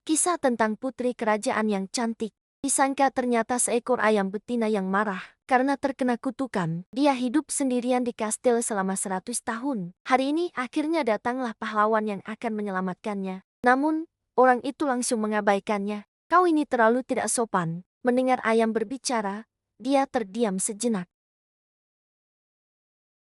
Kisah tentang putri kerajaan yang cantik. Disangka ternyata seekor ayam betina yang marah karena terkena kutukan. Dia hidup sendirian di kastil selama 100 tahun. Hari ini akhirnya datanglah pahlawan yang akan menyelamatkannya. Namun, orang itu langsung mengabaikannya. Kau ini terlalu tidak sopan. Mendengar ayam berbicara, dia terdiam sejenak.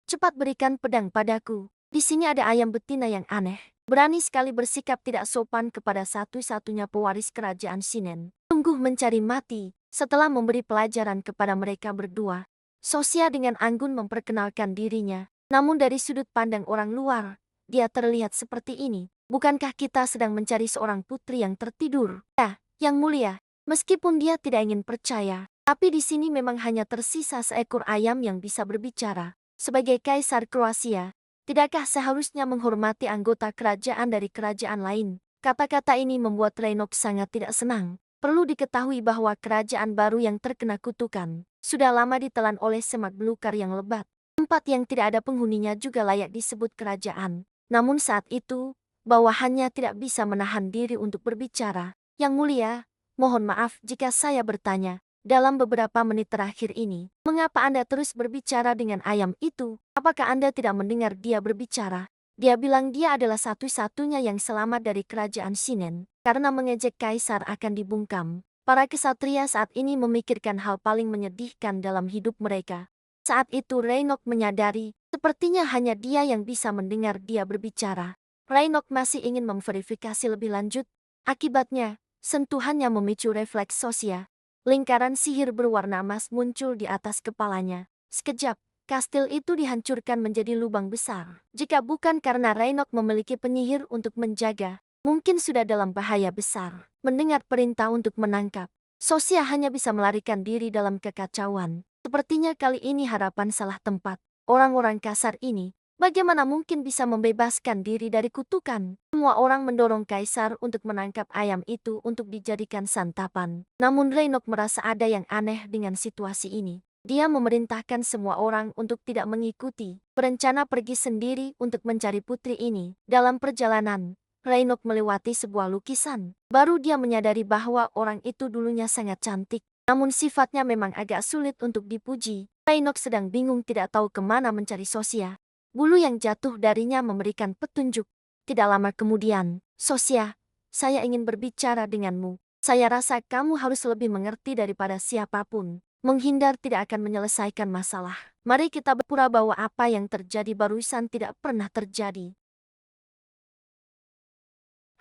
Cepat berikan pedang padaku. Di sini ada ayam betina yang aneh. Berani sekali bersikap tidak sopan kepada satu-satunya pewaris kerajaan Shinen. Sungguh mencari mati. Setelah memberi pelajaran kepada mereka berdua, Sosia dengan anggun memperkenalkan dirinya. Namun dari sudut pandang orang luar, dia terlihat seperti ini. Bukankah kita sedang mencari seorang putri yang tertidur? Ya, yang mulia. Meskipun dia tidak ingin percaya, tapi di sini memang hanya tersisa seekor ayam yang bisa berbicara. Sebagai kaisar Kroasia, tidakkah seharusnya menghormati anggota kerajaan dari kerajaan lain? Kata-kata ini membuat Reynok sangat tidak senang. Perlu diketahui bahwa kerajaan baru yang terkena kutukan sudah lama ditelan oleh semak belukar yang lebat. Tempat yang tidak ada penghuninya juga layak disebut kerajaan. Namun saat itu, bawahannya tidak bisa menahan diri untuk berbicara. Yang mulia, mohon maaf jika saya bertanya. Dalam beberapa menit terakhir ini, mengapa Anda terus berbicara dengan ayam itu? Apakah Anda tidak mendengar dia berbicara? Dia bilang dia adalah satu-satunya yang selamat dari kerajaan Shinen. Karena mengejek kaisar akan dibungkam. Para kesatria saat ini memikirkan hal paling menyedihkan dalam hidup mereka. Saat itu Reynok menyadari, sepertinya hanya dia yang bisa mendengar dia berbicara. Reynok masih ingin memverifikasi lebih lanjut. Akibatnya, sentuhannya memicu refleks Sosia. Lingkaran sihir berwarna emas muncul di atas kepalanya. Sekejap, kastil itu dihancurkan menjadi lubang besar. Jika bukan karena Reynok memiliki penyihir untuk menjaga, mungkin sudah dalam bahaya besar. Mendengar perintah untuk menangkap, Sosia hanya bisa melarikan diri dalam kekacauan. Sepertinya kali ini harapan salah tempat. Orang-orang kasar ini, bagaimana mungkin bisa membebaskan diri dari kutukan? Semua orang mendorong kaisar untuk menangkap ayam itu untuk dijadikan santapan. Namun Reynok merasa ada yang aneh dengan situasi ini. Dia memerintahkan semua orang untuk tidak mengikuti. Berencana pergi sendiri untuk mencari putri ini. Dalam perjalanan, Reynok melewati sebuah lukisan. Baru dia menyadari bahwa orang itu dulunya sangat cantik. Namun sifatnya memang agak sulit untuk dipuji. Reynok sedang bingung tidak tahu kemana mencari Sosia. Bulu yang jatuh darinya memberikan petunjuk. Tidak lama kemudian, Sosia, saya ingin berbicara denganmu. Saya rasa kamu harus lebih mengerti daripada siapapun. Menghindar tidak akan menyelesaikan masalah. Mari kita berpura bahwa apa yang terjadi barusan tidak pernah terjadi.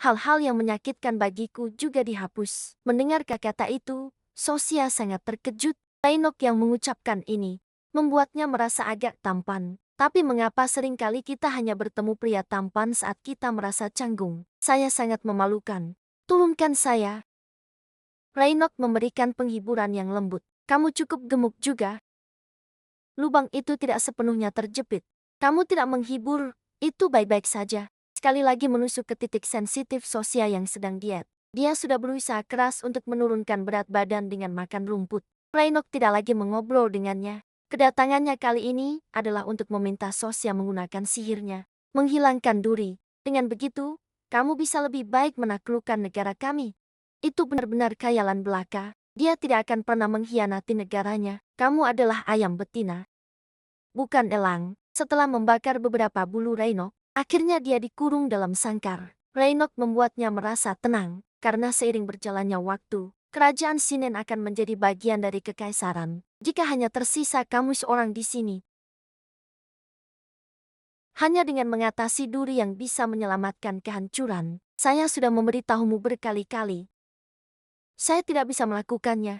Hal-hal yang menyakitkan bagiku juga dihapus. Mendengar kata-kata itu, Sosia sangat terkejut. Reynok yang mengucapkan ini membuatnya merasa agak tampan. Tapi mengapa seringkali kita hanya bertemu pria tampan saat kita merasa canggung? Saya sangat memalukan. Turunkan saya. Reynok memberikan penghiburan yang lembut. Kamu cukup gemuk juga. Lubang itu tidak sepenuhnya terjepit. Kamu tidak menghibur, itu baik-baik saja. Sekali lagi menusuk ke titik sensitif Sosia yang sedang diet. Dia sudah berusaha keras untuk menurunkan berat badan dengan makan rumput. Reynok tidak lagi mengobrol dengannya. Kedatangannya kali ini adalah untuk meminta Sosia menggunakan sihirnya, menghilangkan duri. Dengan begitu, kamu bisa lebih baik menaklukkan negara kami. Itu benar-benar khayalan belaka. Dia tidak akan pernah mengkhianati negaranya. Kamu adalah ayam betina, bukan elang. Setelah membakar beberapa bulu Reynok, akhirnya dia dikurung dalam sangkar. Reynok membuatnya merasa tenang, karena seiring berjalannya waktu, kerajaan Shinen akan menjadi bagian dari kekaisaran. Jika hanya tersisa kamu seorang di sini, hanya dengan mengatasi duri yang bisa menyelamatkan kehancuran, saya sudah memberitahumu berkali-kali. Saya tidak bisa melakukannya.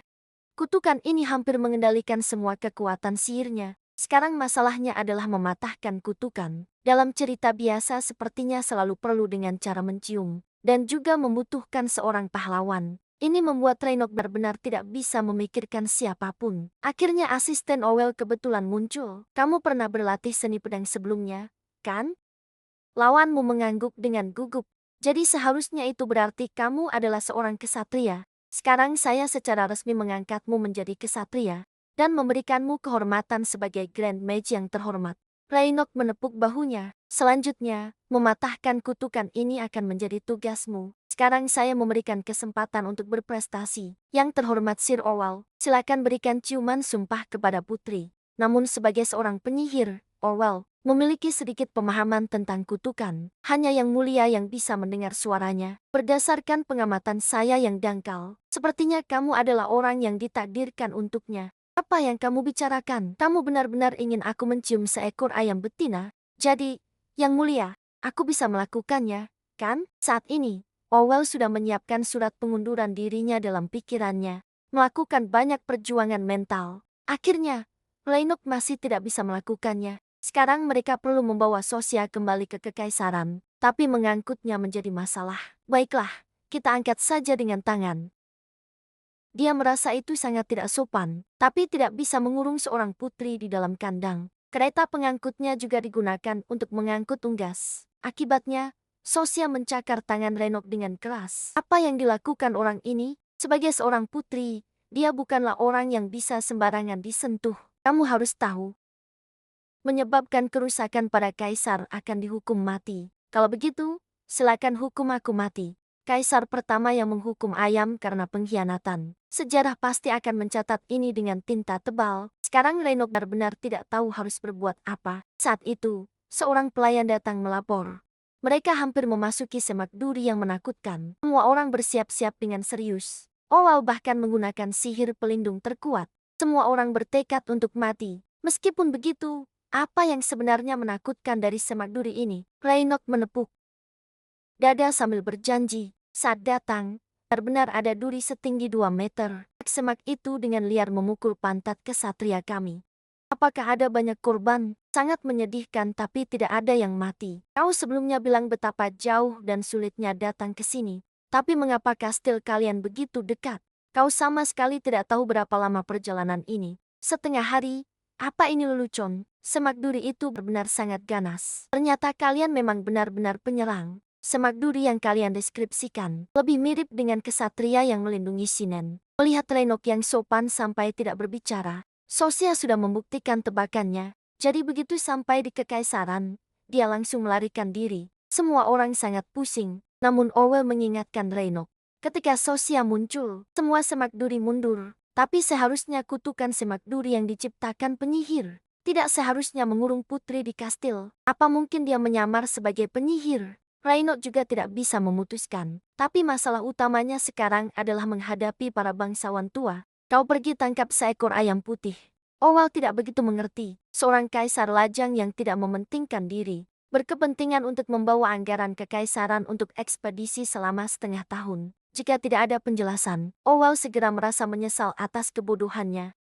Kutukan ini hampir mengendalikan semua kekuatan sihirnya. Sekarang masalahnya adalah mematahkan kutukan. Dalam cerita biasa sepertinya selalu perlu dengan cara mencium, dan juga membutuhkan seorang pahlawan. Ini membuat Reynok benar-benar tidak bisa memikirkan siapapun. Akhirnya asisten Owel kebetulan muncul. Kamu pernah berlatih seni pedang sebelumnya, kan? Lawanmu mengangguk dengan gugup. Jadi seharusnya itu berarti kamu adalah seorang kesatria. Sekarang saya secara resmi mengangkatmu menjadi kesatria dan memberikanmu kehormatan sebagai Grand Mage yang terhormat. Reynok menepuk bahunya. Selanjutnya, mematahkan kutukan ini akan menjadi tugasmu. Sekarang saya memberikan kesempatan untuk berprestasi. Yang terhormat Sir Orwell, silakan berikan ciuman sumpah kepada putri. Namun sebagai seorang penyihir, Orwell memiliki sedikit pemahaman tentang kutukan. Hanya yang mulia yang bisa mendengar suaranya. Berdasarkan pengamatan saya yang dangkal, sepertinya kamu adalah orang yang ditakdirkan untuknya. Apa yang kamu bicarakan? Kamu benar-benar ingin aku mencium seekor ayam betina? Jadi, yang mulia, aku bisa melakukannya, kan? Saat ini, Orwell sudah menyiapkan surat pengunduran dirinya dalam pikirannya. Melakukan banyak perjuangan mental. Akhirnya, Lenok masih tidak bisa melakukannya. Sekarang mereka perlu membawa Sosia kembali ke kekaisaran. Tapi mengangkutnya menjadi masalah. Baiklah, kita angkat saja dengan tangan. Dia merasa itu sangat tidak sopan, tapi tidak bisa mengurung seorang putri di dalam kandang. Kereta pengangkutnya juga digunakan untuk mengangkut unggas. Akibatnya, Sosia mencakar tangan Lenok dengan keras. Apa yang dilakukan orang ini? Sebagai seorang putri, dia bukanlah orang yang bisa sembarangan disentuh. Kamu harus tahu, menyebabkan kerusakan pada kaisar akan dihukum mati. Kalau begitu, silakan hukum aku mati. Kaisar pertama yang menghukum ayam karena pengkhianatan. Sejarah pasti akan mencatat ini dengan tinta tebal. Sekarang Lenok benar-benar tidak tahu harus berbuat apa. Saat itu, seorang pelayan datang melapor. Mereka hampir memasuki semak duri yang menakutkan. Semua orang bersiap-siap dengan serius. Orwell bahkan menggunakan sihir pelindung terkuat. Semua orang bertekad untuk mati. Meskipun begitu, apa yang sebenarnya menakutkan dari semak duri ini? Lenok menepuk dada sambil berjanji. Saat datang, benar-benar ada duri setinggi 2 meter. Semak itu dengan liar memukul pantat kesatria kami. Apakah ada banyak korban? Sangat menyedihkan tapi tidak ada yang mati. Kau sebelumnya bilang betapa jauh dan sulitnya datang ke sini. Tapi mengapa kastil kalian begitu dekat? Kau sama sekali tidak tahu berapa lama perjalanan ini. Setengah hari. Apa ini lelucon? Semak duri itu benar-benar sangat ganas. Ternyata kalian memang benar-benar penyerang. Semak duri yang kalian deskripsikan lebih mirip dengan kesatria yang melindungi Shinen. Melihat Lenok yang sopan sampai tidak berbicara, Sosia sudah membuktikan tebakannya. Jadi begitu sampai di kekaisaran, dia langsung melarikan diri. Semua orang sangat pusing, namun Orwell mengingatkan Lenok. Ketika Sosia muncul, semua semak duri mundur. Tapi seharusnya kutukan semak duri yang diciptakan penyihir. Tidak seharusnya mengurung putri di kastil. Apa mungkin dia menyamar sebagai penyihir? Lenok juga tidak bisa memutuskan. Tapi masalah utamanya sekarang adalah menghadapi para bangsawan tua. Kau pergi tangkap seekor ayam putih. Orwell tidak begitu mengerti. Seorang kaisar lajang yang tidak mementingkan diri. Berkepentingan untuk membawa anggaran kekaisaran untuk ekspedisi selama setengah tahun. Jika tidak ada penjelasan, Orwell segera merasa menyesal atas kebodohannya.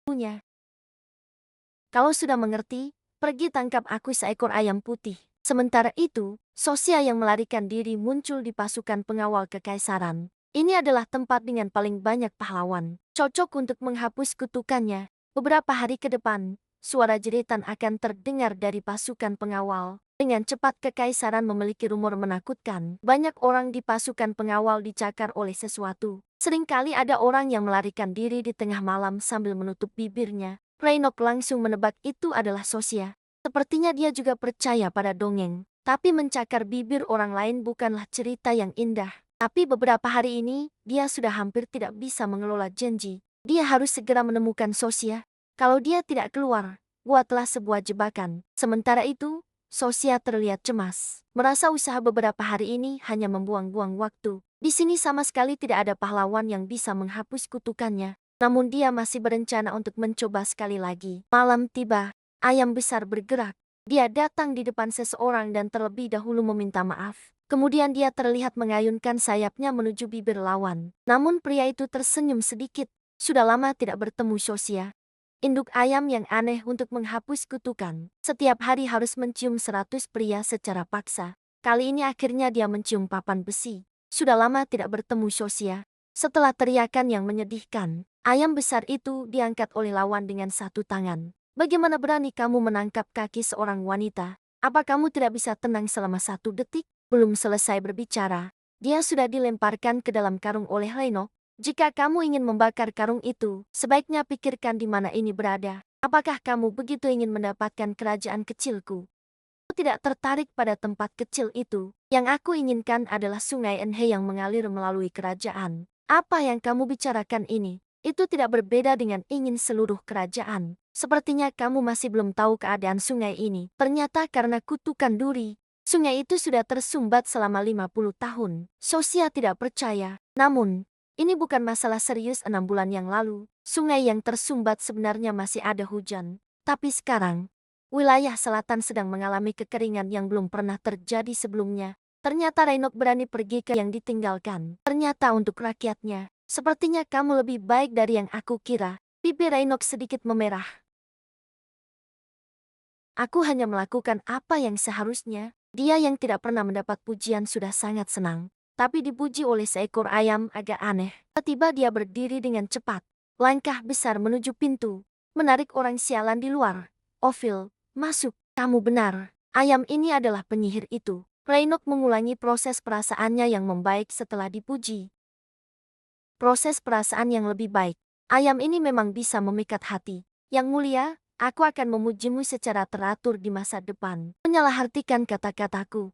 Kalau sudah mengerti, pergi tangkap aku seekor ayam putih. Sementara itu, Sosia yang melarikan diri muncul di pasukan pengawal kekaisaran. Ini adalah tempat dengan paling banyak pahlawan. Cocok untuk menghapus kutukannya. Beberapa hari ke depan, suara jeritan akan terdengar dari pasukan pengawal. Dengan cepat kekaisaran memiliki rumor menakutkan. Banyak orang di pasukan pengawal dicakar oleh sesuatu. Seringkali ada orang yang melarikan diri di tengah malam sambil menutup bibirnya. Lenok langsung menebak itu adalah Sosia. Sepertinya dia juga percaya pada dongeng. Tapi mencakar bibir orang lain bukanlah cerita yang indah. Tapi beberapa hari ini, dia sudah hampir tidak bisa mengelola janji. Dia harus segera menemukan Sosia. Kalau dia tidak keluar, buatlah sebuah jebakan. Sementara itu, Sosia terlihat cemas. Merasa usaha beberapa hari ini hanya membuang-buang waktu. Di sini sama sekali tidak ada pahlawan yang bisa menghapus kutukannya. Namun dia masih berencana untuk mencoba sekali lagi. Malam tiba, ayam besar bergerak. Dia datang di depan seseorang dan terlebih dahulu meminta maaf. Kemudian dia terlihat mengayunkan sayapnya menuju bibir lawan. Namun pria itu tersenyum sedikit. Sudah lama tidak bertemu Sosia. Induk ayam yang aneh untuk menghapus kutukan. Setiap hari harus mencium 100 pria secara paksa. Kali ini akhirnya dia mencium papan besi. Sudah lama tidak bertemu Sosia. Setelah teriakan yang menyedihkan, ayam besar itu diangkat oleh lawan dengan satu tangan. Bagaimana berani kamu menangkap kaki seorang wanita? Apa kamu tidak bisa tenang selama 1 detik? Belum selesai berbicara, dia sudah dilemparkan ke dalam karung oleh Lenok. Jika kamu ingin membakar karung itu, sebaiknya pikirkan di mana ini berada. Apakah kamu begitu ingin mendapatkan kerajaan kecilku? Aku tidak tertarik pada tempat kecil itu. Yang aku inginkan adalah sungai Enhe yang mengalir melalui kerajaan. Apa yang kamu bicarakan ini? Itu tidak berbeda dengan ingin seluruh kerajaan. Sepertinya kamu masih belum tahu keadaan sungai ini. Ternyata karena kutukan duri, sungai itu sudah tersumbat selama 50 tahun. Sosia tidak percaya. Namun, ini bukan masalah serius 6 bulan yang lalu. Sungai yang tersumbat sebenarnya masih ada hujan. Tapi sekarang, wilayah selatan sedang mengalami kekeringan yang belum pernah terjadi sebelumnya. Ternyata Rainok berani pergi ke yang ditinggalkan. Ternyata untuk rakyatnya, sepertinya kamu lebih baik dari yang aku kira. Pipi Rainok sedikit memerah. Aku hanya melakukan apa yang seharusnya. Dia yang tidak pernah mendapat pujian sudah sangat senang. Tapi dipuji oleh seekor ayam agak aneh. Tiba-tiba dia berdiri dengan cepat. Langkah besar menuju pintu. Menarik orang sialan di luar. Ophil, masuk. Kamu benar. Ayam ini adalah penyihir itu. Rainok mengulangi proses perasaannya yang membaik setelah dipuji. Proses perasaan yang lebih baik. Ayam ini memang bisa memikat hati. Yang mulia, aku akan memujimu secara teratur di masa depan. Menyalahartikan kata-kataku.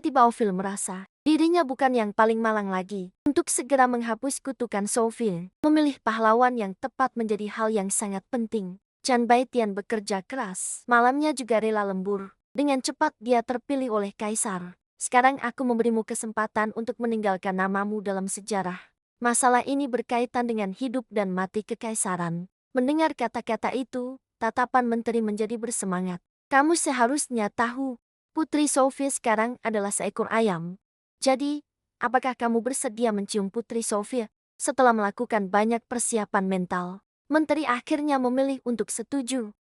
Tiba Ophil merasa dirinya bukan yang paling malang lagi. Untuk segera menghapus kutukan Sophie, memilih pahlawan yang tepat menjadi hal yang sangat penting. Chan Baitian bekerja keras. Malamnya juga rela lembur. Dengan cepat dia terpilih oleh Kaisar. Sekarang aku memberimu kesempatan untuk meninggalkan namamu dalam sejarah. Masalah ini berkaitan dengan hidup dan mati kekaisaran. Mendengar kata-kata itu, tatapan menteri menjadi bersemangat. Kamu seharusnya tahu, Putri Sophie sekarang adalah seekor ayam. Jadi, apakah kamu bersedia mencium Putri Sophie? Setelah melakukan banyak persiapan mental, menteri akhirnya memilih untuk setuju.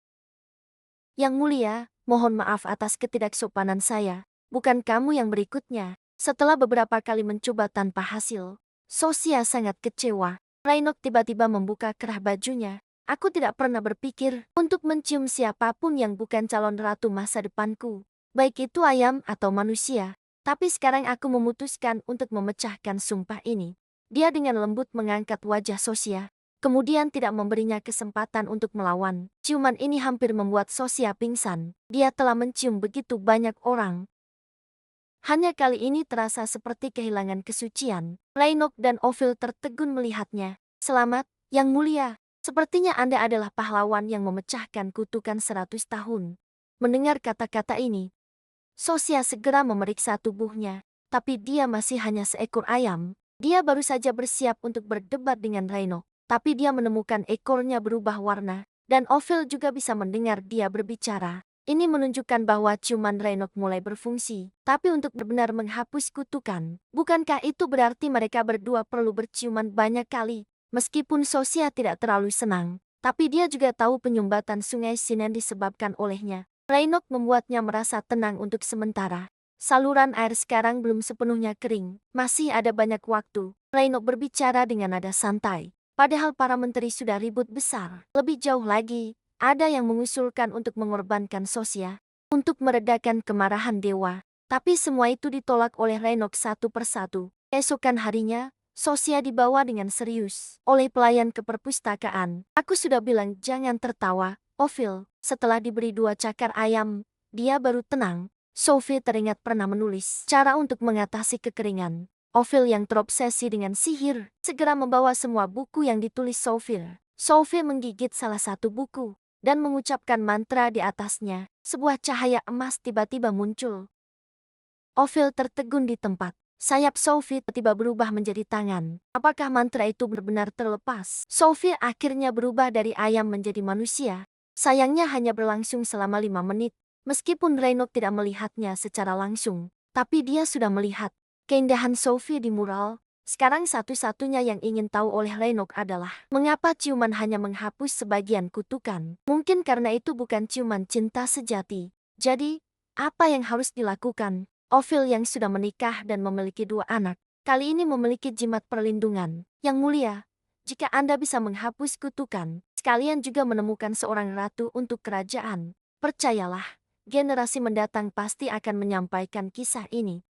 Yang mulia, mohon maaf atas ketidaksopanan saya. Bukan kamu yang berikutnya. Setelah beberapa kali mencoba tanpa hasil, Sosia sangat kecewa. Rainok tiba-tiba membuka kerah bajunya. Aku tidak pernah berpikir untuk mencium siapapun yang bukan calon ratu masa depanku. Baik itu ayam atau manusia. Tapi sekarang aku memutuskan untuk memecahkan sumpah ini. Dia dengan lembut mengangkat wajah Sosia. Kemudian tidak memberinya kesempatan untuk melawan. Ciuman ini hampir membuat Sosia pingsan. Dia telah mencium begitu banyak orang. Hanya kali ini terasa seperti kehilangan kesucian. Rainok dan Ophil tertegun melihatnya. Selamat, Yang Mulia. Sepertinya Anda adalah pahlawan yang memecahkan kutukan 100 tahun. Mendengar kata-kata ini, Sosia segera memeriksa tubuhnya. Tapi dia masih hanya seekor ayam. Dia baru saja bersiap untuk berdebat dengan Rainok. Tapi dia menemukan ekornya berubah warna. Dan Ophil juga bisa mendengar dia berbicara. Ini menunjukkan bahwa ciuman Rainok mulai berfungsi. Tapi untuk benar-benar menghapus kutukan, bukankah itu berarti mereka berdua perlu berciuman banyak kali? Meskipun Sosia tidak terlalu senang, tapi dia juga tahu penyumbatan sungai Sinen disebabkan olehnya. Rainok membuatnya merasa tenang untuk sementara. Saluran air sekarang belum sepenuhnya kering. Masih ada banyak waktu. Rainok berbicara dengan nada santai. Padahal para menteri sudah ribut besar. Lebih jauh lagi, ada yang mengusulkan untuk mengorbankan Sosia untuk meredakan kemarahan dewa. Tapi semua itu ditolak oleh Rainok satu persatu. Esokan harinya, Sosia dibawa dengan serius oleh pelayan ke perpustakaan. Aku sudah bilang jangan tertawa, Ophil. Setelah diberi 2 cakar ayam, dia baru tenang. Sophie teringat pernah menulis cara untuk mengatasi kekeringan. Ophil yang terobsesi dengan sihir, segera membawa semua buku yang ditulis Sophie. Sophie menggigit salah satu buku dan mengucapkan mantra di atasnya. Sebuah cahaya emas tiba-tiba muncul. Ophil tertegun di tempat. Sayap Sophie tiba berubah menjadi tangan. Apakah mantra itu benar-benar terlepas? Sophie akhirnya berubah dari ayam menjadi manusia. Sayangnya hanya berlangsung selama 5 menit. Meskipun Rainok tidak melihatnya secara langsung, tapi dia sudah melihat keindahan Sophie di mural. Sekarang satu-satunya yang ingin tahu oleh Rainok adalah mengapa ciuman hanya menghapus sebagian kutukan. Mungkin karena itu bukan ciuman cinta sejati. Jadi, apa yang harus dilakukan? Ophil yang sudah menikah dan memiliki 2 anak, kali ini memiliki jimat perlindungan. Yang mulia, jika Anda bisa menghapus kutukan, sekalian juga menemukan seorang ratu untuk kerajaan. Percayalah, generasi mendatang pasti akan menyampaikan kisah ini.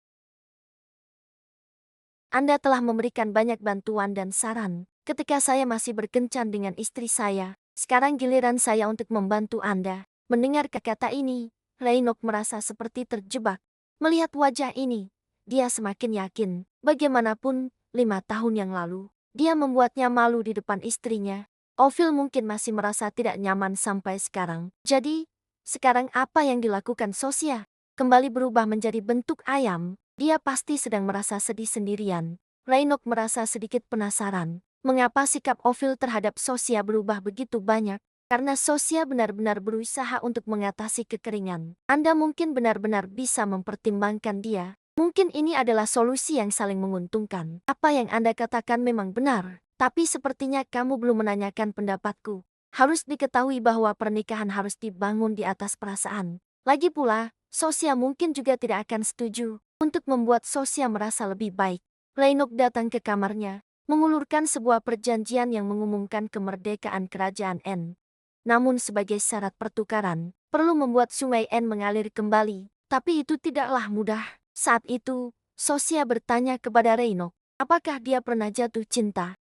Anda telah memberikan banyak bantuan dan saran ketika saya masih berkencan dengan istri saya. Sekarang giliran saya untuk membantu Anda. Mendengar kata-kata ini, Reynok merasa seperti terjebak. Melihat wajah ini, dia semakin yakin. Bagaimanapun, 5 tahun yang lalu, dia membuatnya malu di depan istrinya. Ophil mungkin masih merasa tidak nyaman sampai sekarang. Jadi, sekarang apa yang dilakukan Sosia? Kembali berubah menjadi bentuk ayam. Dia pasti sedang merasa sedih sendirian. Reynok merasa sedikit penasaran. Mengapa sikap Ophil terhadap Sosia berubah begitu banyak? Karena Sosia benar-benar berusaha untuk mengatasi kekeringan. Anda mungkin benar-benar bisa mempertimbangkan dia. Mungkin ini adalah solusi yang saling menguntungkan. Apa yang Anda katakan memang benar. Tapi sepertinya kamu belum menanyakan pendapatku. Harus diketahui bahwa pernikahan harus dibangun di atas perasaan. Lagi pula, Sosia mungkin juga tidak akan setuju untuk membuat Sosia merasa lebih baik. Reynok datang ke kamarnya, mengulurkan sebuah perjanjian yang mengumumkan kemerdekaan kerajaan N. Namun sebagai syarat pertukaran, perlu membuat sungai N mengalir kembali. Tapi itu tidaklah mudah. Saat itu, Sosia bertanya kepada Reynok, apakah dia pernah jatuh cinta?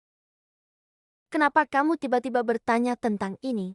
Kenapa kamu tiba-tiba bertanya tentang ini?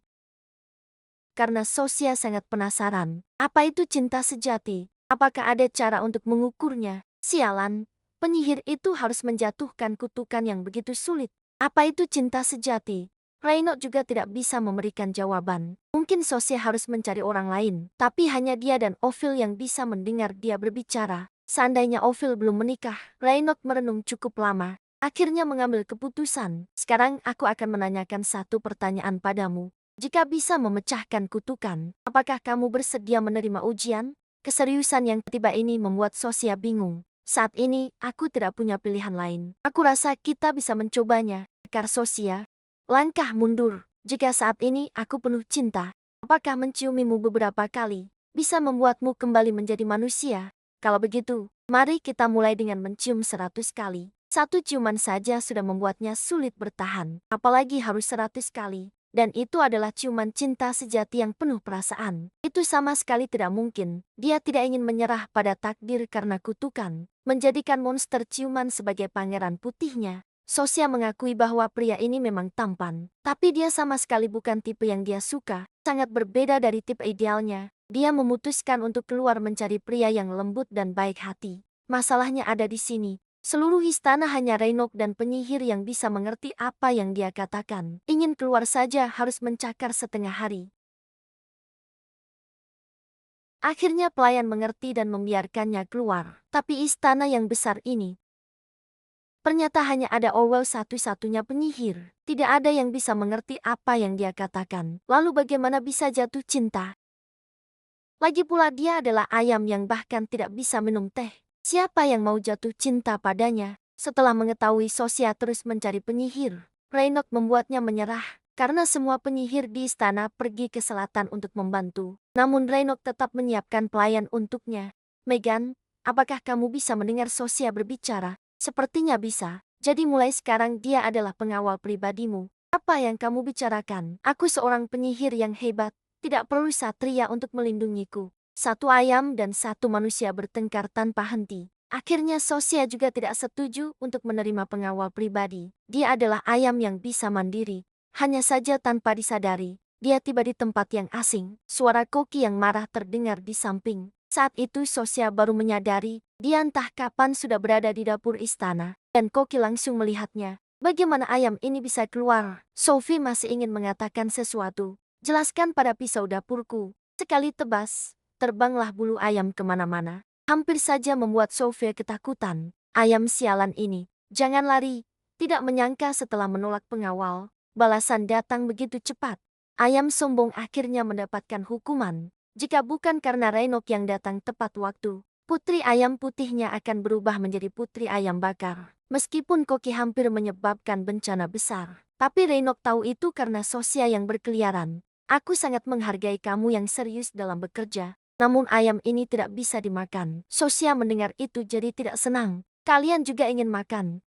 Karena Sosia sangat penasaran. Apa itu cinta sejati? Apakah ada cara untuk mengukurnya? Sialan, penyihir itu harus menjatuhkan kutukan yang begitu sulit. Apa itu cinta sejati? Reynok juga tidak bisa memberikan jawaban. Mungkin Sosia harus mencari orang lain, tapi hanya dia dan Ophil yang bisa mendengar dia berbicara. Seandainya Ophil belum menikah, Reynok merenung cukup lama. Akhirnya mengambil keputusan. Sekarang aku akan menanyakan satu pertanyaan padamu. Jika bisa memecahkan kutukan, apakah kamu bersedia menerima ujian? Keseriusan yang tiba ini membuat Sosia bingung. Saat ini, aku tidak punya pilihan lain. Aku rasa kita bisa mencobanya. Kar Sosia. Langkah mundur. Jika saat ini aku penuh cinta, apakah menciumimu beberapa kali bisa membuatmu kembali menjadi manusia? Kalau begitu, mari kita mulai dengan mencium 100 kali. Satu ciuman saja sudah membuatnya sulit bertahan, apalagi harus 100 kali. Dan itu adalah ciuman cinta sejati yang penuh perasaan. Itu sama sekali tidak mungkin. Dia tidak ingin menyerah pada takdir karena kutukan, menjadikan monster ciuman sebagai pangeran putihnya. Sosia mengakui bahwa pria ini memang tampan, tapi dia sama sekali bukan tipe yang dia suka, sangat berbeda dari tipe idealnya. Dia memutuskan untuk keluar mencari pria yang lembut dan baik hati. Masalahnya ada di sini. Seluruh istana hanya Reynok dan penyihir yang bisa mengerti apa yang dia katakan. Ingin keluar saja harus mencakar setengah hari. Akhirnya pelayan mengerti dan membiarkannya keluar. Tapi istana yang besar ini, ternyata hanya ada Owel satu-satunya penyihir. Tidak ada yang bisa mengerti apa yang dia katakan. Lalu bagaimana bisa jatuh cinta? Lagi pula dia adalah ayam yang bahkan tidak bisa minum teh. Siapa yang mau jatuh cinta padanya? Setelah mengetahui Sosia terus mencari penyihir, Reynok membuatnya menyerah. Karena semua penyihir di istana pergi ke selatan untuk membantu. Namun Reynok tetap menyiapkan pelayan untuknya. Megan, apakah kamu bisa mendengar Sosia berbicara? Sepertinya bisa. Jadi mulai sekarang dia adalah pengawal pribadimu. Apa yang kamu bicarakan? Aku seorang penyihir yang hebat. Tidak perlu satria untuk melindungiku. Satu ayam dan satu manusia bertengkar tanpa henti. Akhirnya Sosia juga tidak setuju untuk menerima pengawal pribadi. Dia adalah ayam yang bisa mandiri. Hanya saja tanpa disadari, dia tiba di tempat yang asing. Suara Koki yang marah terdengar di samping. Saat itu Sosia baru menyadari, dia entah kapan sudah berada di dapur istana, dan Koki langsung melihatnya. Bagaimana ayam ini bisa keluar? Sophie masih ingin mengatakan sesuatu. Jelaskan pada pisau dapurku. Sekali tebas, terbanglah bulu ayam kemana-mana. Hampir saja membuat Sophie ketakutan. Ayam sialan ini, jangan lari. Tidak menyangka setelah menolak pengawal, balasan datang begitu cepat. Ayam sombong akhirnya mendapatkan hukuman. Jika bukan karena Reynok yang datang tepat waktu, putri ayam putihnya akan berubah menjadi putri ayam bakar. Meskipun Koki hampir menyebabkan bencana besar, tapi Reynok tahu itu karena Sosia yang berkeliaran. Aku sangat menghargai kamu yang serius dalam bekerja, namun ayam ini tidak bisa dimakan. Sosia mendengar itu jadi tidak senang. Kalian juga ingin makan.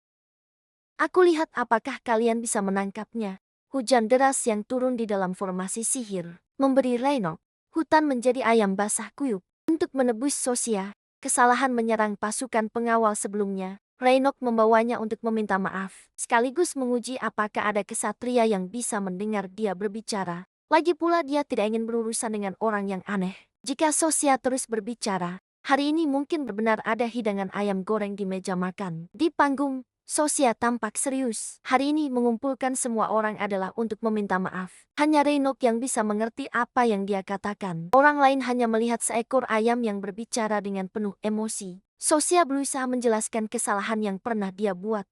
Aku lihat apakah kalian bisa menangkapnya. Hujan deras yang turun di dalam formasi sihir memberi Reynok hutan menjadi ayam basah kuyup. Untuk menebus Sosia, kesalahan menyerang pasukan pengawal sebelumnya, Reynok membawanya untuk meminta maaf, sekaligus menguji apakah ada kesatria yang bisa mendengar dia berbicara. Lagi pula dia tidak ingin berurusan dengan orang yang aneh. Jika Sosia terus berbicara, hari ini mungkin benar ada hidangan ayam goreng di meja makan. Di panggung, Sosia tampak serius. Hari ini mengumpulkan semua orang adalah untuk meminta maaf. Hanya Reynok yang bisa mengerti apa yang dia katakan. Orang lain hanya melihat seekor ayam yang berbicara dengan penuh emosi. Sosia berusaha menjelaskan kesalahan yang pernah dia buat.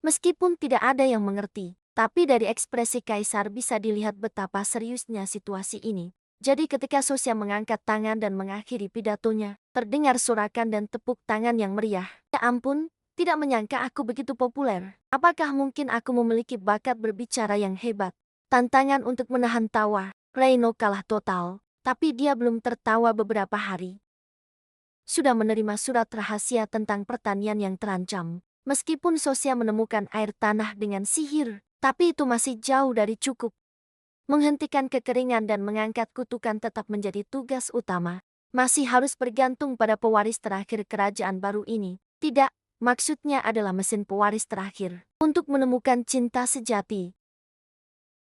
Meskipun tidak ada yang mengerti, tapi dari ekspresi Kaisar bisa dilihat betapa seriusnya situasi ini. Jadi ketika Sosia mengangkat tangan dan mengakhiri pidatonya, terdengar sorakan dan tepuk tangan yang meriah. Ya ampun, tidak menyangka aku begitu populer. Apakah mungkin aku memiliki bakat berbicara yang hebat? Tantangan untuk menahan tawa, Reino kalah total, tapi dia belum tertawa beberapa hari. Sudah menerima surat rahasia tentang pertanian yang terancam. Meskipun Sosia menemukan air tanah dengan sihir, tapi itu masih jauh dari cukup. Menghentikan kekeringan dan mengangkat kutukan tetap menjadi tugas utama. Masih harus bergantung pada pewaris terakhir kerajaan baru ini. Tidak, maksudnya adalah mesin pewaris terakhir. Untuk menemukan cinta sejati,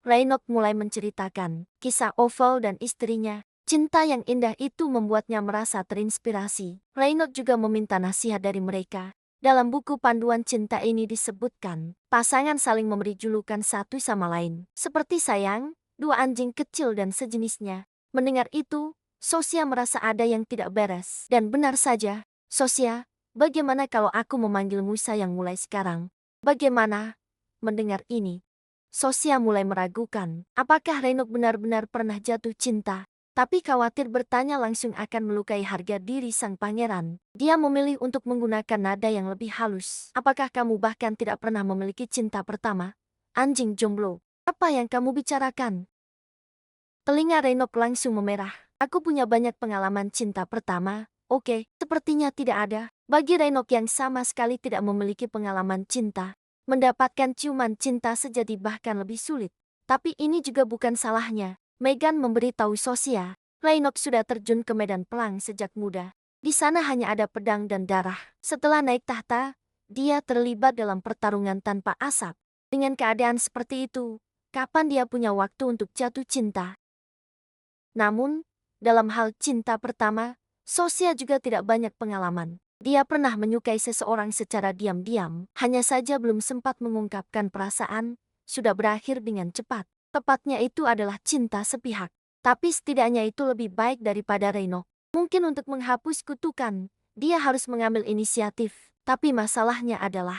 Reynok mulai menceritakan kisah Oval dan istrinya. Cinta yang indah itu membuatnya merasa terinspirasi. Reynok juga meminta nasihat dari mereka. Dalam buku panduan cinta ini disebutkan, pasangan saling memberi julukan satu sama lain. Seperti sayang, dua anjing kecil dan sejenisnya. Mendengar itu, Sosia merasa ada yang tidak beres. Dan benar saja, Sosia, bagaimana kalau aku memanggilmu sayang mulai sekarang? Bagaimana? Mendengar ini, Sosia mulai meragukan, apakah Reynok benar-benar pernah jatuh cinta. Tapi khawatir bertanya langsung akan melukai harga diri sang pangeran. Dia memilih untuk menggunakan nada yang lebih halus. Apakah kamu bahkan tidak pernah memiliki cinta pertama? Anjing jomblo, apa yang kamu bicarakan? Telinga Reynok langsung memerah. Aku punya banyak pengalaman cinta pertama. Oke, sepertinya tidak ada. Bagi Reynok yang sama sekali tidak memiliki pengalaman cinta, mendapatkan ciuman cinta sejati bahkan lebih sulit. Tapi ini juga bukan salahnya. Meghan memberitahu Sosia, Reynok sudah terjun ke medan perang sejak muda. Di sana hanya ada pedang dan darah. Setelah naik tahta, dia terlibat dalam pertarungan tanpa asap. Dengan keadaan seperti itu, kapan dia punya waktu untuk jatuh cinta? Namun, dalam hal cinta pertama, Sosia juga tidak banyak pengalaman. Dia pernah menyukai seseorang secara diam-diam, hanya saja belum sempat mengungkapkan perasaan, sudah berakhir dengan cepat. Tepatnya itu adalah cinta sepihak. Tapi setidaknya itu lebih baik daripada Reynok. Mungkin untuk menghapus kutukan, dia harus mengambil inisiatif. Tapi masalahnya adalah,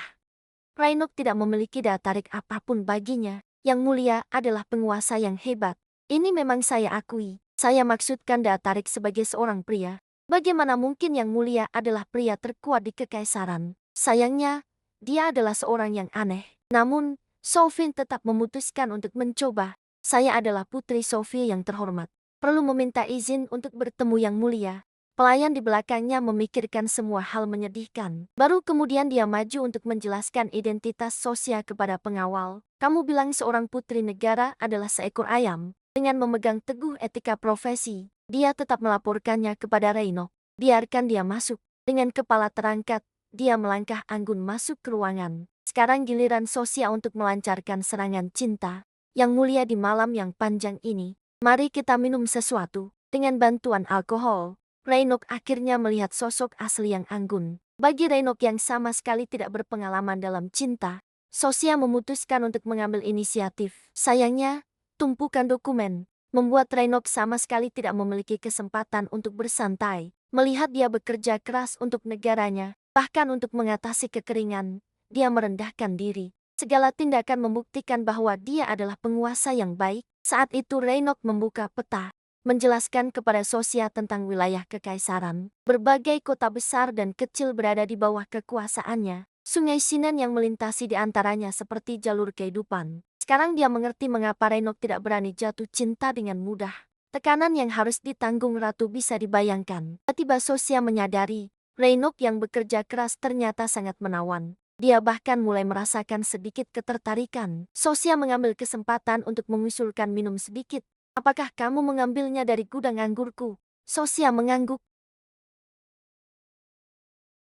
Reynok tidak memiliki daya tarik apapun baginya. Yang mulia adalah penguasa yang hebat. Ini memang saya akui. Saya maksudkan daya tarik sebagai seorang pria. Bagaimana mungkin yang mulia adalah pria terkuat di kekaisaran? Sayangnya, dia adalah seorang yang aneh. Namun, Sophie tetap memutuskan untuk mencoba. Saya adalah putri Sophie yang terhormat. Perlu meminta izin untuk bertemu yang mulia. Pelayan di belakangnya memikirkan semua hal menyedihkan. Baru kemudian dia maju untuk menjelaskan identitas Sosia kepada pengawal. Kamu bilang seorang putri negara adalah seekor ayam. Dengan memegang teguh etika profesi, dia tetap melaporkannya kepada Reynok. Biarkan dia masuk. Dengan kepala terangkat, dia melangkah anggun masuk ke ruangan. Sekarang giliran Sosia untuk melancarkan serangan cinta. Yang mulia di malam yang panjang ini, mari kita minum sesuatu. Dengan bantuan alkohol, Reynok akhirnya melihat sosok asli yang anggun. Bagi Reynok yang sama sekali tidak berpengalaman dalam cinta, Sosia memutuskan untuk mengambil inisiatif. Sayangnya, tumpukan dokumen membuat Reynok sama sekali tidak memiliki kesempatan untuk bersantai. Melihat dia bekerja keras untuk negaranya, bahkan untuk mengatasi kekeringan, dia merendahkan diri. Segala tindakan membuktikan bahwa dia adalah penguasa yang baik. Saat itu Reynok membuka peta, menjelaskan kepada Sosia tentang wilayah kekaisaran. Berbagai kota besar dan kecil berada di bawah kekuasaannya. Sungai Sinan yang melintasi di antaranya seperti jalur kehidupan. Sekarang dia mengerti mengapa Reynok tidak berani jatuh cinta dengan mudah. Tekanan yang harus ditanggung ratu bisa dibayangkan. Tiba-tiba Sosia menyadari, Reynok yang bekerja keras ternyata sangat menawan. Dia bahkan mulai merasakan sedikit ketertarikan. Sosia mengambil kesempatan untuk mengusulkan minum sedikit. Apakah kamu mengambilnya dari gudang anggurku? Sosia mengangguk.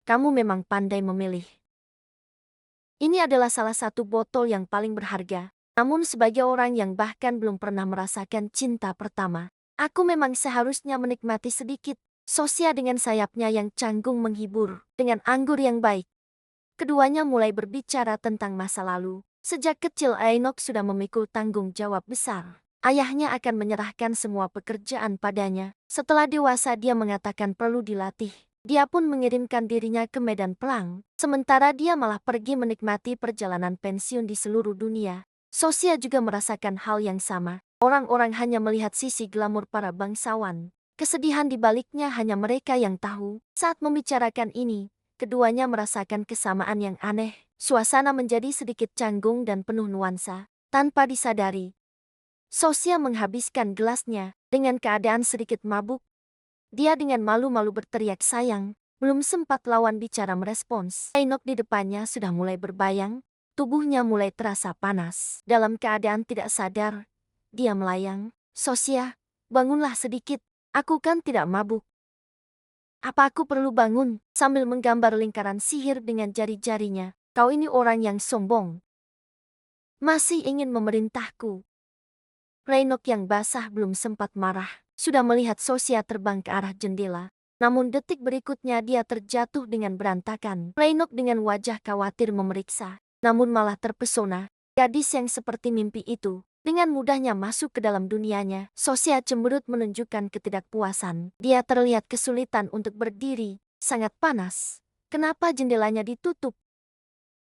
Kamu memang pandai memilih. Ini adalah salah satu botol yang paling berharga. Namun sebagai orang yang bahkan belum pernah merasakan cinta pertama, Aku memang seharusnya menikmati sedikit. Sosia dengan sayapnya yang canggung menghibur, dengan anggur yang baik. Keduanya mulai berbicara tentang masa lalu. Sejak kecil Ainok sudah memikul tanggung jawab besar. Ayahnya akan menyerahkan semua pekerjaan padanya. Setelah dewasa dia mengatakan perlu dilatih. Dia pun mengirimkan dirinya ke medan perang. Sementara dia malah pergi menikmati perjalanan pensiun di seluruh dunia. Sosia juga merasakan hal yang sama. Orang-orang hanya melihat sisi glamor para bangsawan. Kesedihan di baliknya hanya mereka yang tahu. Saat membicarakan ini, keduanya merasakan kesamaan yang aneh. Suasana menjadi sedikit canggung dan penuh nuansa. Tanpa disadari, Sosia menghabiskan gelasnya. Dengan keadaan sedikit mabuk, dia dengan malu-malu berteriak sayang. Belum sempat lawan bicara merespons. Ainok di depannya sudah mulai berbayang. Tubuhnya mulai terasa panas. Dalam keadaan tidak sadar, dia melayang. Sosia, bangunlah sedikit. Aku kan tidak mabuk. Apa aku perlu bangun? Sambil menggambar lingkaran sihir dengan jari-jarinya. Kau ini orang yang sombong. Masih ingin memerintahku. Rainok yang basah belum sempat marah. Sudah melihat Sosia terbang ke arah jendela. Namun detik berikutnya dia terjatuh dengan berantakan. Rainok dengan wajah khawatir memeriksa. Namun malah terpesona. Gadis yang seperti mimpi itu dengan mudahnya masuk ke dalam dunianya. Sosia cemberut menunjukkan ketidakpuasan. Dia terlihat kesulitan untuk berdiri. Sangat panas. Kenapa jendelanya ditutup?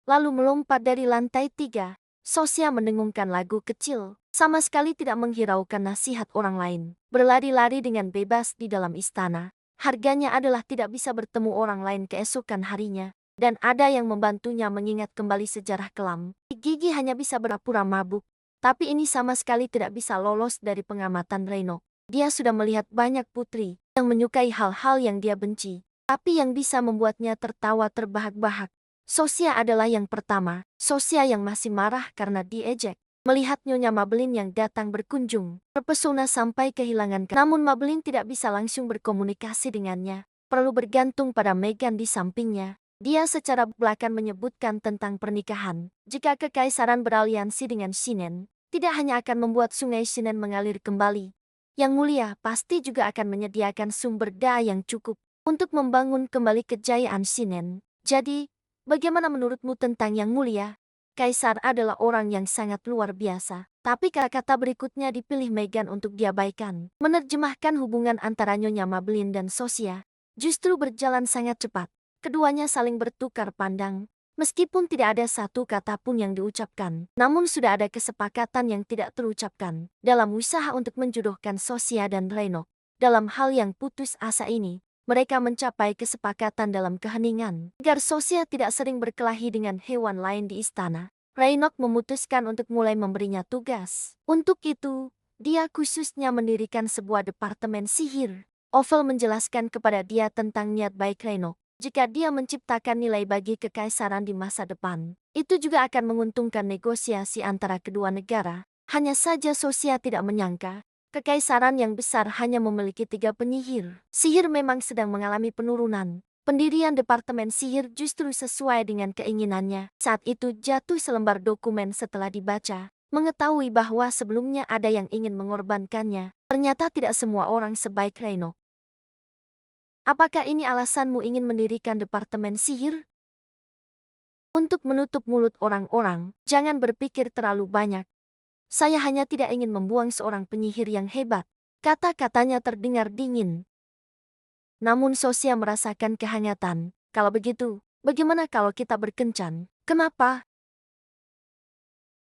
Lalu melompat dari lantai 3. Sosia mendengungkan lagu kecil. Sama sekali tidak menghiraukan nasihat orang lain. Berlari-lari dengan bebas di dalam istana. Harganya adalah tidak bisa bertemu orang lain keesokan harinya. Dan ada yang membantunya mengingat kembali sejarah kelam. Gigi hanya bisa berpura mabuk. Tapi ini sama sekali tidak bisa lolos dari pengamatan Rainok. Dia sudah melihat banyak putri yang menyukai hal-hal yang dia benci. Tapi yang bisa membuatnya tertawa terbahak-bahak. Sosia adalah yang pertama. Sosia yang masih marah karena diejek. Melihat Nyonya Mabeline yang datang berkunjung, terpesona sampai kehilangan. Namun Mabeline tidak bisa langsung berkomunikasi dengannya. Perlu bergantung pada Megan di sampingnya. Dia secara belakang menyebutkan tentang pernikahan. Jika kekaisaran beraliansi dengan Shinen, tidak hanya akan membuat sungai Shinen mengalir kembali. Yang mulia pasti juga akan menyediakan sumber daya yang cukup untuk membangun kembali kejayaan Shinen. Jadi, bagaimana menurutmu tentang Yang Mulia? Kaisar adalah orang yang sangat luar biasa. Tapi kata-kata berikutnya dipilih Megan untuk diabaikan. Menerjemahkan hubungan antara Nyonya Mabeline dan Sosia justru berjalan sangat cepat. Keduanya saling bertukar pandang. Meskipun tidak ada satu kata pun yang diucapkan, namun sudah ada kesepakatan yang tidak terucapkan dalam usaha untuk menjodohkan Sosia dan Rainok. Dalam hal yang putus asa ini, mereka mencapai kesepakatan dalam keheningan. Agar Sosia tidak sering berkelahi dengan hewan lain di istana, Rainok memutuskan untuk mulai memberinya tugas. Untuk itu, dia khususnya mendirikan sebuah departemen sihir. Ovel menjelaskan kepada dia tentang niat baik Rainok. Jika dia menciptakan nilai bagi kekaisaran di masa depan, itu juga akan menguntungkan negosiasi antara kedua negara. Hanya saja Sosia tidak menyangka, kekaisaran yang besar hanya memiliki 3 penyihir. Sihir memang sedang mengalami penurunan. Pendirian departemen sihir justru sesuai dengan keinginannya. Saat itu jatuh selembar dokumen setelah dibaca. Mengetahui bahwa sebelumnya ada yang ingin mengorbankannya. Ternyata tidak semua orang sebaik Rainok. Apakah ini alasanmu ingin mendirikan departemen sihir? Untuk menutup mulut orang-orang, jangan berpikir terlalu banyak. Saya hanya tidak ingin membuang seorang penyihir yang hebat. Kata-katanya terdengar dingin. Namun Sosia merasakan kehangatan. Kalau begitu, bagaimana kalau kita berkencan? Kenapa?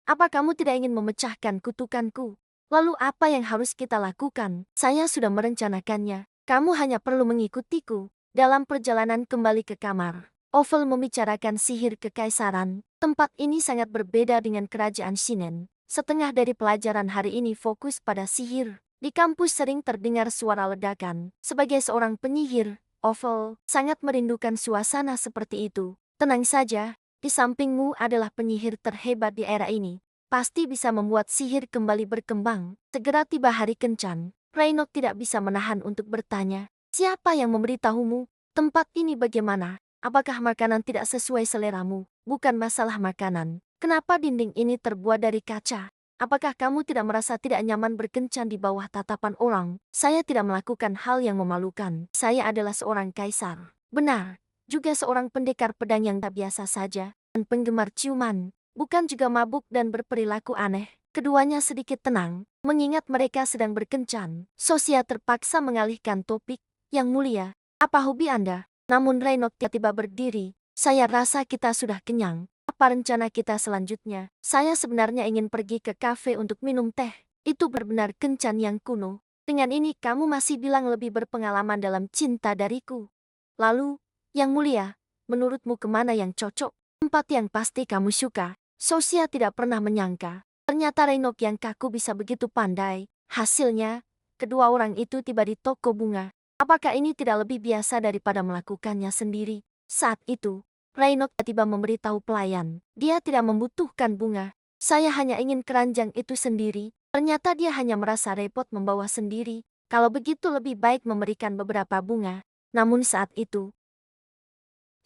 Apa kamu tidak ingin memecahkan kutukanku? Lalu apa yang harus kita lakukan? Saya sudah merencanakannya. Kamu hanya perlu mengikutiku dalam perjalanan kembali ke kamar. Ovel membicarakan sihir kekaisaran. Tempat ini sangat berbeda dengan kerajaan Shinen. Setengah dari pelajaran hari ini fokus pada sihir. Di kampus sering terdengar suara ledakan. Sebagai seorang penyihir, Ovel sangat merindukan suasana seperti itu. Tenang saja, di sampingmu adalah penyihir terhebat di era ini. Pasti bisa membuat sihir kembali berkembang. Segera tiba hari kencan. Rainok tidak bisa menahan untuk bertanya, siapa yang memberitahumu? Tempat ini bagaimana? Apakah makanan tidak sesuai seleramu? Bukan masalah makanan. Kenapa dinding ini terbuat dari kaca? Apakah kamu tidak merasa tidak nyaman berkencan di bawah tatapan orang? Saya tidak melakukan hal yang memalukan. Saya adalah seorang kaisar. Benar, juga seorang pendekar pedang yang tak biasa saja, dan penggemar ciuman, bukan juga mabuk dan berperilaku aneh. Keduanya sedikit tenang, mengingat mereka sedang berkencan. Sosia terpaksa mengalihkan topik. Yang mulia, apa hobi Anda? Namun Reynolds tiba-tiba berdiri. Saya rasa kita sudah kenyang. Apa rencana kita selanjutnya? Saya sebenarnya ingin pergi ke kafe untuk minum teh. Itu benar-benar kencan yang kuno. Dengan ini kamu masih bilang lebih berpengalaman dalam cinta dariku. Lalu, yang mulia, menurutmu kemana yang cocok? Tempat yang pasti kamu suka. Sosia tidak pernah menyangka. Ternyata Reynolds yang kaku bisa begitu pandai. Hasilnya, kedua orang itu tiba di toko bunga. Apakah ini tidak lebih biasa daripada melakukannya sendiri? Saat itu, Reynolds tiba memberitahu pelayan. Dia tidak membutuhkan bunga. Saya hanya ingin keranjang itu sendiri. Ternyata dia hanya merasa repot membawa sendiri. Kalau begitu lebih baik memberikan beberapa bunga. Namun saat itu,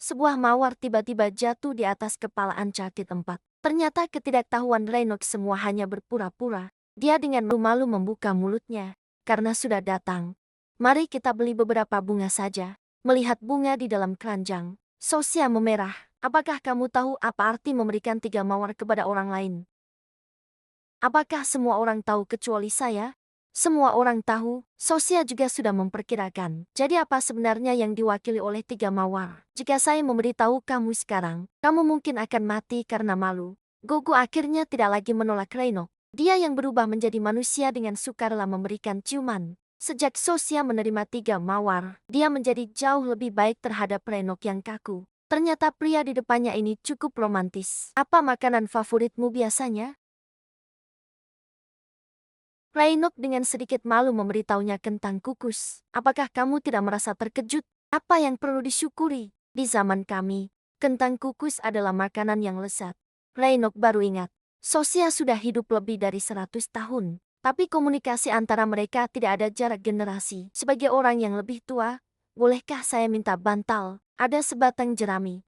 sebuah mawar tiba-tiba jatuh di atas kepala Ancakit IV. Ternyata ketidaktahuan Reynolds semua hanya berpura-pura. Dia dengan malu-malu membuka mulutnya. Karena sudah datang. Mari kita beli beberapa bunga saja. Melihat bunga di dalam keranjang, Sosia memerah. Apakah kamu tahu apa arti memberikan 3 mawar kepada orang lain? Apakah semua orang tahu kecuali saya? Semua orang tahu, Sosia juga sudah memperkirakan. Jadi apa sebenarnya yang diwakili oleh 3 mawar? Jika saya memberitahu kamu sekarang, kamu mungkin akan mati karena malu. Gogo akhirnya tidak lagi menolak Reynolds. Dia yang berubah menjadi manusia dengan sukarela memberikan ciuman. Sejak Sosia menerima 3 mawar, dia menjadi jauh lebih baik terhadap Reynolds yang kaku. Ternyata pria di depannya ini cukup romantis. Apa makanan favoritmu biasanya? Reynolds dengan sedikit malu memberitahunya kentang kukus. Apakah kamu tidak merasa terkejut? Apa yang perlu disyukuri? Di zaman kami, kentang kukus adalah makanan yang lezat. Reynolds baru ingat, Sosia sudah hidup lebih dari 100 tahun. Tapi komunikasi antara mereka tidak ada jarak generasi. Sebagai orang yang lebih tua, bolehkah saya minta bantal? Ada sebatang jerami.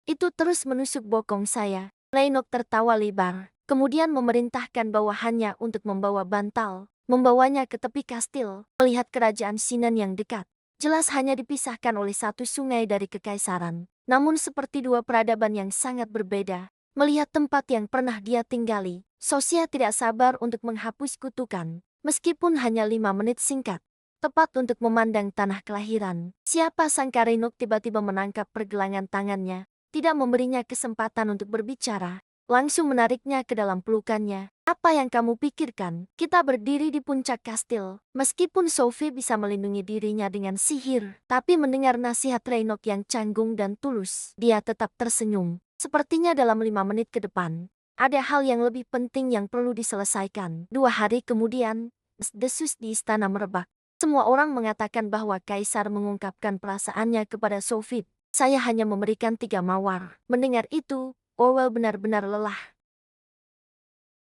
Itu terus menusuk bokong saya. Reynolds tertawa lebar, kemudian memerintahkan bawahannya untuk membawa bantal, membawanya ke tepi kastil, melihat kerajaan Sinan yang dekat. Jelas hanya dipisahkan oleh satu sungai dari kekaisaran. Namun seperti dua peradaban yang sangat berbeda. Melihat tempat yang pernah dia tinggali, Sosia tidak sabar untuk menghapus kutukan. Meskipun hanya 5 menit singkat. Tepat untuk memandang tanah kelahiran. Siapa sangka Reynolds tiba-tiba menangkap pergelangan tangannya. Tidak memberinya kesempatan untuk berbicara, langsung menariknya ke dalam pelukannya. Apa yang kamu pikirkan? Kita berdiri di puncak kastil. Meskipun Sophie bisa melindungi dirinya dengan sihir, tapi mendengar nasihat Reynolds yang canggung dan tulus, dia tetap tersenyum. Sepertinya dalam 5 menit ke depan, ada hal yang lebih penting yang perlu diselesaikan. 2 hari kemudian, desus di istana merebak. Semua orang mengatakan bahwa Kaisar mengungkapkan perasaannya kepada Sophie. Saya hanya memberikan 3 mawar. Mendengar itu, Orwell benar-benar lelah.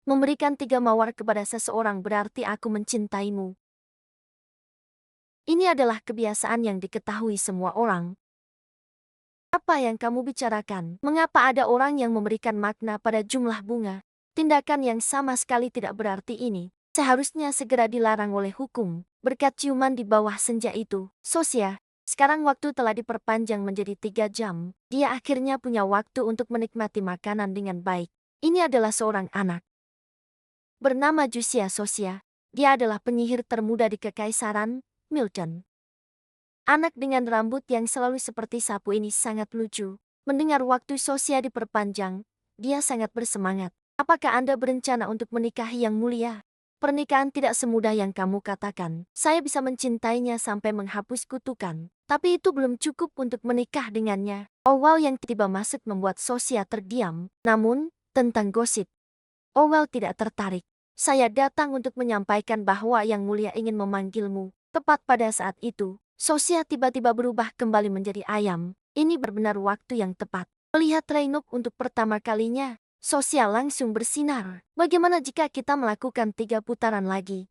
Memberikan 3 mawar kepada seseorang berarti aku mencintaimu. Ini adalah kebiasaan yang diketahui semua orang. Apa yang kamu bicarakan? Mengapa ada orang yang memberikan makna pada jumlah bunga? Tindakan yang sama sekali tidak berarti ini. Seharusnya segera dilarang oleh hukum. Berkat ciuman di bawah senja itu, Sosia, sekarang waktu telah diperpanjang menjadi 3 jam. Dia akhirnya punya waktu untuk menikmati makanan dengan baik. Ini adalah seorang anak. Bernama Jusia Sosia. Dia adalah penyihir termuda di Kekaisaran, Milton. Anak dengan rambut yang selalu seperti sapu ini sangat lucu. Mendengar waktu Sosia diperpanjang, dia sangat bersemangat. Apakah Anda berencana untuk menikahi yang mulia? Pernikahan tidak semudah yang kamu katakan. Saya bisa mencintainya sampai menghapus kutukan. Tapi itu belum cukup untuk menikah dengannya. Orwell yang tiba masuk membuat Sosia terdiam. Namun, tentang gosip, Orwell tidak tertarik. Saya datang untuk menyampaikan bahwa yang mulia ingin memanggilmu. Tepat pada saat itu, Sosia tiba-tiba berubah kembali menjadi ayam. Ini benar-benar waktu yang tepat. Melihat Reynolds untuk pertama kalinya, Sosia langsung bersinar. Bagaimana jika kita melakukan 3 putaran lagi?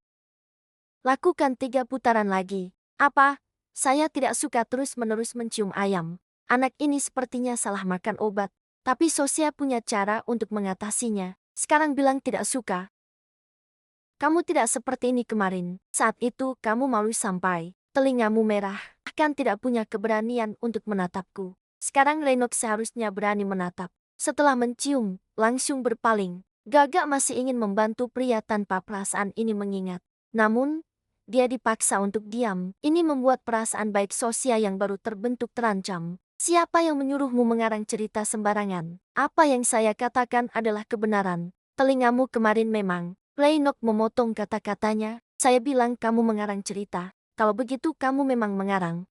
Lakukan 3 putaran lagi. Apa? Saya tidak suka terus-menerus mencium ayam. Anak ini sepertinya salah makan obat. Tapi Sosia punya cara untuk mengatasinya. Sekarang bilang tidak suka. Kamu tidak seperti ini kemarin. Saat itu kamu malu sampai telingamu merah. Bahkan tidak punya keberanian untuk menatapku. Sekarang Lennox seharusnya berani menatap. Setelah mencium, langsung berpaling. Gagak masih ingin membantu pria tanpa perasaan ini mengingat. Namun, dia dipaksa untuk diam. Ini membuat perasaan baik Sosia yang baru terbentuk terancam. Siapa yang menyuruhmu mengarang cerita sembarangan? Apa yang saya katakan adalah kebenaran. Telingamu kemarin memang. Lennox memotong kata-katanya. Saya bilang kamu mengarang cerita. Kalau begitu kamu memang mengarang.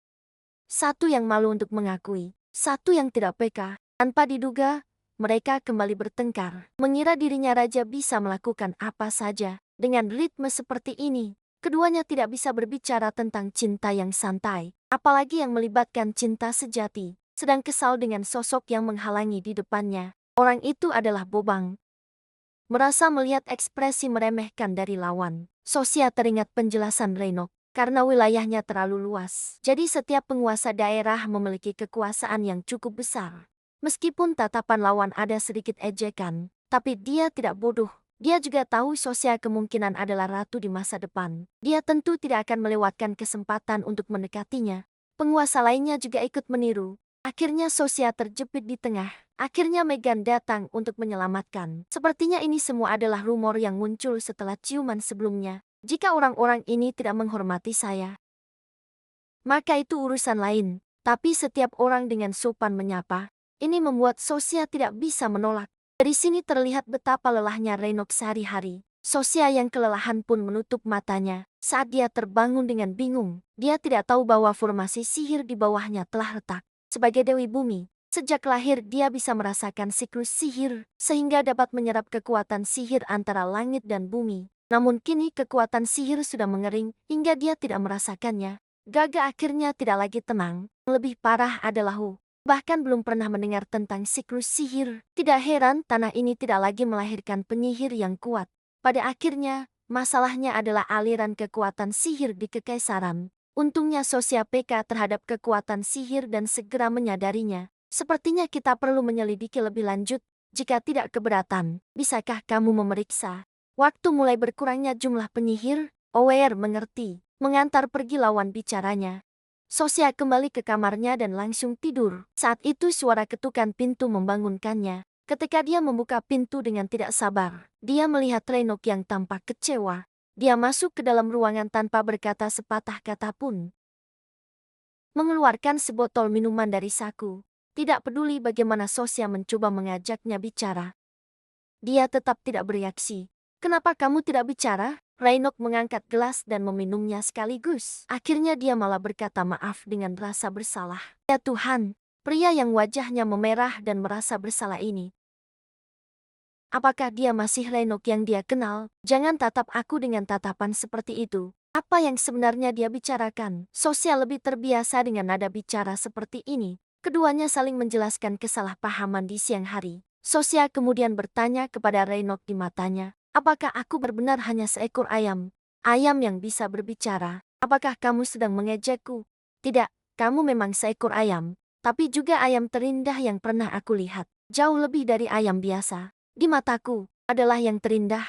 Satu yang malu untuk mengakui. Satu yang tidak peka. Tanpa diduga, mereka kembali bertengkar. Mengira dirinya raja bisa melakukan apa saja. Dengan ritme seperti ini, keduanya tidak bisa berbicara tentang cinta yang santai. Apalagi yang melibatkan cinta sejati. Sedang kesal dengan sosok yang menghalangi di depannya. Orang itu adalah Bobang. Merasa melihat ekspresi meremehkan dari lawan, Sosia teringat penjelasan Lennox. Karena wilayahnya terlalu luas, jadi setiap penguasa daerah memiliki kekuasaan yang cukup besar. Meskipun tatapan lawan ada sedikit ejekan, tapi dia tidak bodoh. Dia juga tahu Sosia kemungkinan adalah ratu di masa depan. Dia tentu tidak akan melewatkan kesempatan untuk mendekatinya. Penguasa lainnya juga ikut meniru. Akhirnya Sosia terjepit di tengah. Akhirnya Meghan datang untuk menyelamatkan. Sepertinya ini semua adalah rumor yang muncul setelah ciuman sebelumnya. Jika orang-orang ini tidak menghormati saya, maka itu urusan lain. Tapi setiap orang dengan sopan menyapa, ini membuat Sosia tidak bisa menolak. Dari sini terlihat betapa lelahnya Lennox sehari-hari. Sosia yang kelelahan pun menutup matanya. Saat dia terbangun dengan bingung, dia tidak tahu bahwa formasi sihir di bawahnya telah retak. Sebagai Dewi Bumi, sejak lahir dia bisa merasakan siklus sihir, sehingga dapat menyerap kekuatan sihir antara langit dan bumi. Namun kini kekuatan sihir sudah mengering hingga dia tidak merasakannya. Gaga akhirnya tidak lagi tenang. Lebih parah adalah Hu. Bahkan belum pernah mendengar tentang siklus sihir. Tidak heran tanah ini tidak lagi melahirkan penyihir yang kuat. Pada akhirnya, masalahnya adalah aliran kekuatan sihir di kekaisaran. Untungnya Sosia peka terhadap kekuatan sihir dan segera menyadarinya. Sepertinya kita perlu menyelidiki lebih lanjut. Jika tidak keberatan, bisakah kamu memeriksa? Waktu mulai berkurangnya jumlah penyihir, Oweer mengerti, mengantar pergi lawan bicaranya. Sosia kembali ke kamarnya dan langsung tidur. Saat itu suara ketukan pintu membangunkannya. Ketika dia membuka pintu dengan tidak sabar, dia melihat Lennox yang tampak kecewa. Dia masuk ke dalam ruangan tanpa berkata sepatah kata pun. Mengeluarkan sebotol minuman dari saku. Tidak peduli bagaimana Sosia mencoba mengajaknya bicara. Dia tetap tidak bereaksi. Kenapa kamu tidak bicara? Lennox mengangkat gelas dan meminumnya sekaligus. Akhirnya dia malah berkata maaf dengan rasa bersalah. Ya Tuhan, pria yang wajahnya memerah dan merasa bersalah ini. Apakah dia masih Lennox yang dia kenal? Jangan tatap aku dengan tatapan seperti itu. Apa yang sebenarnya dia bicarakan? Sosia lebih terbiasa dengan nada bicara seperti ini. Keduanya saling menjelaskan kesalahpahaman di siang hari. Sosia kemudian bertanya kepada Lennox di matanya. Apakah aku benar hanya seekor ayam? Ayam yang bisa berbicara. Apakah kamu sedang mengejekku? Tidak, kamu memang seekor ayam. Tapi juga ayam terindah yang pernah aku lihat. Jauh lebih dari ayam biasa. Di mataku, adalah yang terindah.